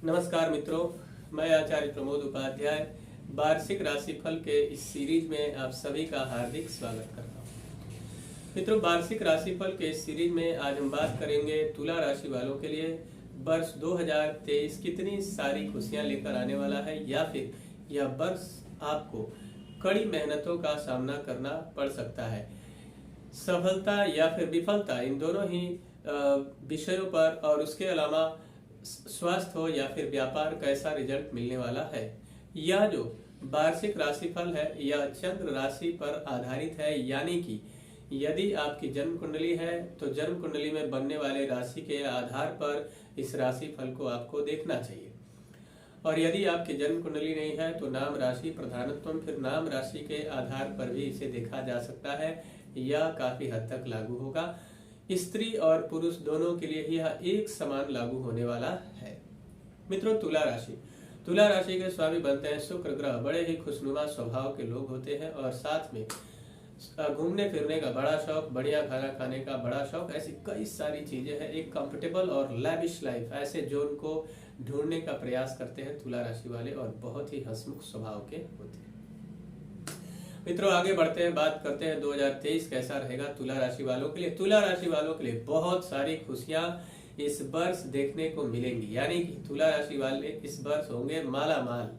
नमस्कार मित्रों, मैं आचार्य प्रमोद उपाध्याय वार्षिक राशिफल के इस सीरीज में आप सभी का हार्दिक स्वागत करता हूं। मित्रों, वार्षिक राशिफल के इस सीरीज में आज हम बात करेंगे तुला राशि वालों के लिए वर्ष 2023 कितनी सारी खुशियां लेकर आने वाला है, या फिर यह वर्ष आपको कड़ी मेहनतों का सामना करना पड़ सकता है। सफलता या फिर विफलता, इन दोनों ही विषयों पर, और उसके अलावा स्वास्थ्य हो या फिर व्यापार, कैसा रिजल्ट मिलने वाला है। यह जो वार्षिक राशिफल है यह चंद्र राशि पर आधारित है, यानी कि यदि आपकी जन्म कुंडली है तो जन्म कुंडली में बनने वाले राशि के आधार पर इस राशिफल को आपको देखना चाहिए। और यदि आपकी जन्म कुंडली नहीं है तो नाम राशि प्रधानत्व, फिर नाम राशि के आधार पर भी इसे देखा जा सकता है। यह काफी हद तक लागू होगा। स्त्री और पुरुष दोनों के लिए यह एक समान लागू होने वाला है। मित्रों, तुला राशि के स्वामी बनते हैं शुक्र ग्रह। बड़े ही खुशनुमा स्वभाव के लोग होते हैं और साथ में घूमने फिरने का बड़ा शौक, बढ़िया खाना खाने का बड़ा शौक, ऐसी कई सारी चीजें हैं। एक कंफर्टेबल और लैविश लाइफ, ऐसे जोन को ढूंढने का प्रयास करते हैं तुला राशि वाले, और बहुत ही हंसमुख स्वभाव के होते हैं। मित्रों, आगे बढ़ते हैं, बात करते हैं 2023 कैसा रहेगा तुला राशि वालों के लिए। तुला राशि वालों के लिए बहुत सारी खुशियां इस वर्ष देखने को मिलेंगी, यानी कि तुला राशि वाले इस वर्ष होंगे माला माल।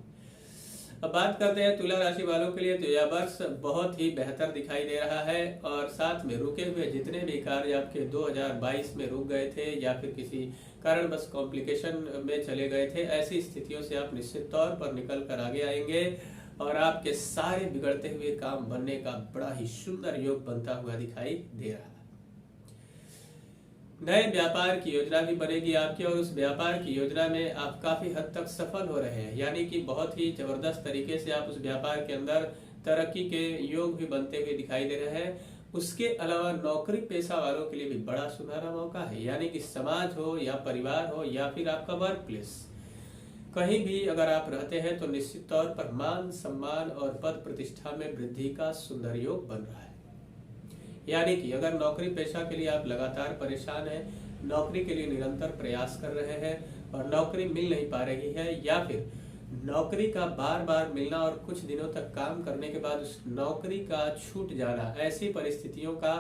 अब बात करते हैं तुला राशि वालों के लिए, तो यह वर्ष बहुत ही बेहतर दिखाई दे रहा है। और साथ में रुके हुए जितने भी कार्य आपके 2022 में रुक गए थे या फिर किसी कारणवश कॉम्प्लिकेशन में चले गए थे, ऐसी स्थितियों से आप निश्चित तौर पर निकल कर आगे आएंगे और आपके सारे बिगड़ते हुए काम बनने का बड़ा ही सुंदर योग बनता हुआ दिखाई दे रहा है। नए व्यापार की योजना भी बनेगी आपकी, और उस व्यापार की योजना में आप काफी हद तक सफल हो रहे हैं, यानी कि बहुत ही जबरदस्त तरीके से आप उस व्यापार के अंदर तरक्की के योग भी बनते हुए दिखाई दे रहे हैं। उसके अलावा नौकरी पेशा वालों के लिए भी बड़ा सुनहरा मौका है, यानी कि समाज हो या परिवार हो या फिर आपका वर्क प्लेस, कहीं भी अगर आप रहते हैं तो निश्चित तौर पर मान सम्मान और पद प्रतिष्ठा में वृद्धि का सुंदर योग बन रहा है। यानी कि अगर नौकरी पेशा के लिए आप लगातार परेशान हैं, नौकरी के लिए निरंतर प्रयास कर रहे हैं और नौकरी मिल नहीं पा रही है, या फिर नौकरी का बार बार मिलना और कुछ दिनों तक काम करने के बाद उस नौकरी का छूट जाना, ऐसी परिस्थितियों का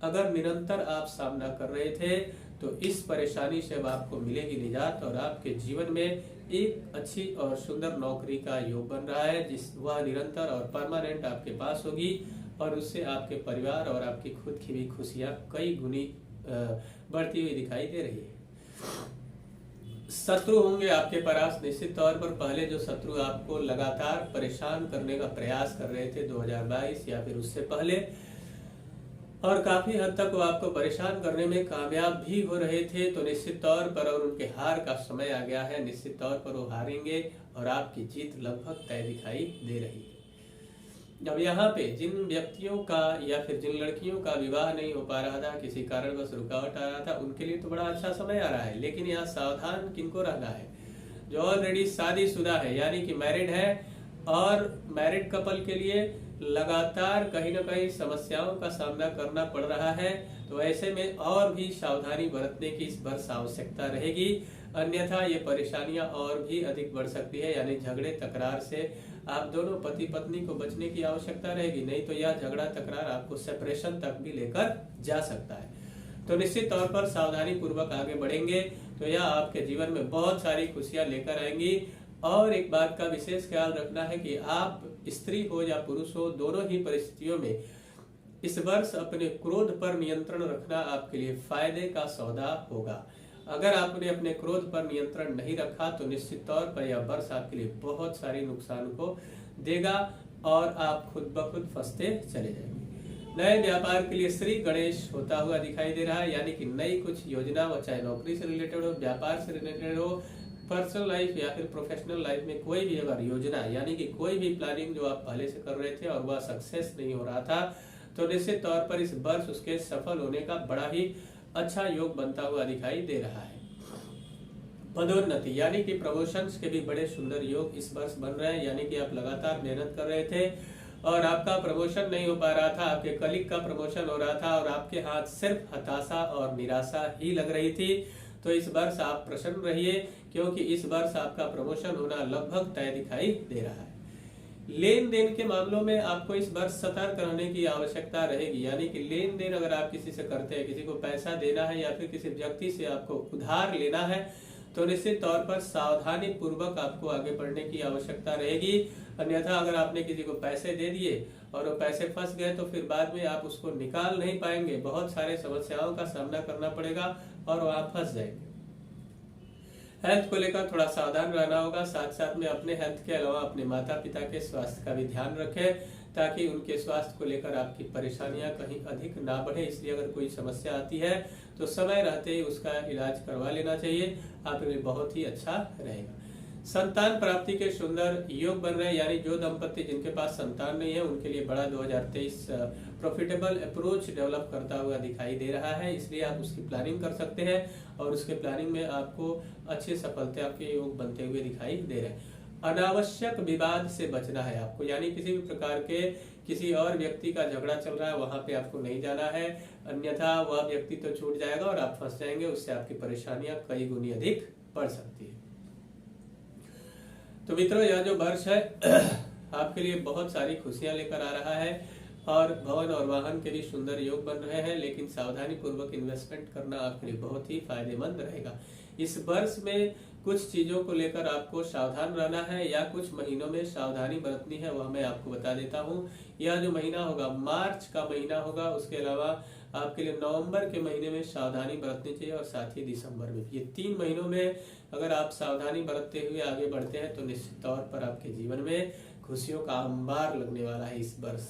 अगर निरंतर आप सामना कर रहे थे तो इस परेशानी से अब आपको मिलेगी निजात, और आपके जीवन में एक अच्छी और सुंदर नौकरी का योग बन रहा है, जिस वह निरंतर और परमानेंट आपके पास होगी, और उससे आपके परिवार और आपकी खुद की भी खुशियां कई गुनी बढ़ती हुई दिखाई दे रही है। शत्रु होंगे आपके पास निश्चित तौर पर। पहले जो शत्रु आपको लगातार परेशान करने का प्रयास कर रहे थे 2022 या फिर उससे पहले, और काफी हद तक वो आपको परेशान करने में कामयाब भी हो रहे थे, तो निश्चित तौर पर और उनके हार का समय आ गया है। निश्चित तौर पर वो हारेंगे और आपकी जीत लगभग तय दिखाई दे रही है। अब यहाँ पे जिन व्यक्तियों का या फिर जिन लड़कियों का विवाह नहीं हो पा रहा था, किसी कारणवश रुकावट आ रहा था, उनके लिए तो बड़ा अच्छा समय आ रहा है। लेकिन यहाँ सावधान किनको रहना है? जो ऑलरेडी शादीशुदा है, यानी कि मैरिड है, और मैरिड कपल के लिए लगातार कहीं ना कहीं समस्याओं का सामना करना पड़ रहा है, तो ऐसे में और भी सावधानी बरतने की इस वर्ष आवश्यकता रहेगी। अन्यथा ये परेशानियां और भी अधिक बढ़ सकती है, यानी झगड़े तकरार से आप दोनों पति पत्नी को बचने की आवश्यकता रहेगी, नहीं तो यह झगड़ा तकरार आपको सेपरेशन तक भी लेकर जा सकता है। तो निश्चित तौर पर सावधानी पूर्वक आगे बढ़ेंगे तो यह आपके जीवन में बहुत सारी खुशियां लेकर आएंगी। और एक बात का विशेष ख्याल रखना है कि आप स्त्री हो या पुरुष हो, दोनों ही परिस्थितियों में इस वर्ष अपने क्रोध पर नियंत्रण रखना आपके लिए फायदे का सौदा होगा। अगर आपने अपने क्रोध पर नियंत्रण नहीं रखा तो निश्चित तौर पर यह वर्ष आपके लिए बहुत सारी नुकसान को देगा और आप खुद ब खुद फंसते चले जाएंगे। नए व्यापार के लिए श्री गणेश होता हुआ दिखाई दे रहा है, यानी कि नई कुछ योजना, वो चाहे नौकरी से रिलेटेड हो, व्यापार से रिलेटेड हो, पर्सनल लाइफ या फिर प्रोफेशनल लाइफ में कोई भी अगर योजना, यानी कि कोई भी प्लानिंग जो आप पहले से कर रहे थे और वह सक्सेस नहीं हो रहा था, तो निश्चित तौर पर इस वर्ष उसके सफल होने का बड़ा ही अच्छा योग बनता हुआ दिखाई दे रहा है। पदोन्नति यानी कि प्रमोशंस के भी बड़े सुंदर योग इस वर्ष बन रहे हैं, यानी कि आप लगातार मेहनत कर रहे थे और आपका प्रमोशन नहीं हो पा रहा था, आपके कलीग का प्रमोशन हो रहा था और आपके हाथ सिर्फ हताशा और निराशा ही लग रही थी, तो इस वर्ष आप प्रसन्न रहिए, क्योंकि इस वर्ष आपका प्रमोशन होना लगभग तय दिखाई दे रहा है। लेन देन के मामलों में आपको इस वर्ष सतर्क रहने की आवश्यकता रहेगी, यानी कि लेन देन अगर आप किसी से करते हैं, किसी को पैसा देना है या फिर किसी व्यक्ति से आपको उधार लेना है, तो निश्चित तौर पर सावधानी पूर्वक आपको आगे बढ़ने की आवश्यकता रहेगी। अन्यथा अगर आपने किसी को पैसे दे दिए और वो पैसे फंस गए तो फिर बाद में आप उसको निकाल नहीं पाएंगे, बहुत सारे समस्याओं का सामना करना पड़ेगा और वहां फंस जाएंगे। हेल्थ को लेकर थोड़ा सावधान रहना होगा, साथ साथ में अपने हेल्थ के अलावा अपने माता पिता के स्वास्थ्य का भी ध्यान रखें, ताकि उनके स्वास्थ्य को लेकर आपकी परेशानियां कहीं अधिक ना बढ़े। इसलिए अगर कोई समस्या आती है तो समय रहते ही उसका इलाज करवा लेना चाहिए, आपके लिए बहुत ही अच्छा रहेगा। संतान प्राप्ति के सुंदर योग बन रहे हैं, यानी जो दंपति जिनके पास संतान नहीं है उनके लिए बड़ा 2023 प्रॉफिटेबल अप्रोच डेवलप करता हुआ दिखाई दे रहा है। इसलिए आप उसकी प्लानिंग कर सकते हैं और उसके प्लानिंग में आपको अच्छी सफलता के योग बनते हुए दिखाई दे रहे हैं। अनावश्यक विवाद से बचना है आपको, यानी किसी भी प्रकार के किसी और व्यक्ति का झगड़ा चल रहा है वहां पे आपको नहीं जाना है, अन्यथा वह व्यक्ति तो छूट जाएगा और आप फंस जाएंगे, उससे आपकी परेशानियां कई गुनी अधिक बढ़ सकती है। तो मित्रों, यह जो वर्ष है आपके लिए बहुत सारी खुशियां लेकर आ रहा है और भवन और वाहन के भी सुंदर योग बन रहे हैं, लेकिन सावधानी पूर्वक इन्वेस्टमेंट करना आपके लिए बहुत ही फायदेमंद रहेगा। इस वर्ष में कुछ चीजों को लेकर आपको सावधान रहना है या कुछ महीनों में सावधानी बरतनी है, वह मैं आपको बता देता हूँ। यह जो महीना होगा मार्च का महीना होगा, उसके अलावा आपके लिए नवंबर के महीने में सावधानी बरतनी चाहिए और साथ ही दिसंबर में। ये 3 महीनों में अगर आप सावधानी बरतते हुए आगे बढ़ते हैं तो निश्चित तौर पर आपके जीवन में खुशियों का अंबार लगने वाला है इस वर्ष।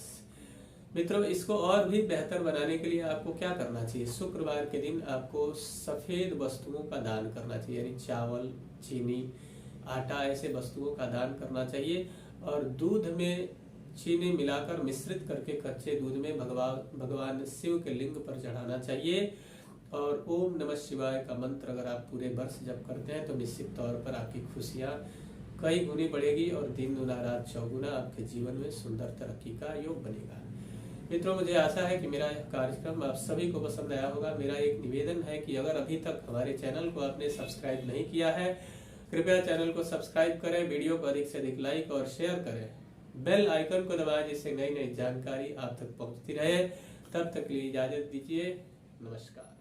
मित्रों, इसको और भी बेहतर बनाने के लिए आपको क्या करना चाहिए? शुक्रवार के दिन आपको सफेद वस्तुओं का दान करना चाहिए, यानी चावल, चीनी, आटा, ऐसे वस्तुओं का दान करना चाहिए और दूध में चीनी मिलाकर मिश्रित करके कच्चे दूध में भगवान शिव के लिंग पर चढ़ाना चाहिए। और ओम नमः शिवाय का मंत्र अगर आप पूरे वर्ष जब करते हैं तो निश्चित तौर पर आपकी खुशियां कई गुनी बढ़ेगी और दिन दुना रात चौगुना आपके जीवन में सुंदर तरक्की का योग बनेगा। मित्रों, मुझे आशा है कि मेरा यह कार्यक्रम आप सभी को पसंद आया होगा। मेरा एक निवेदन है कि अगर अभी तक हमारे चैनल को आपने सब्सक्राइब नहीं किया है, कृपया चैनल को सब्सक्राइब करें, वीडियो को अधिक से अधिक लाइक और शेयर करें, बेल आइकन को दबाएं जिससे नई नई जानकारी आप तक पहुंचती रहे। तब तक के लिए इजाजत दीजिए, नमस्कार।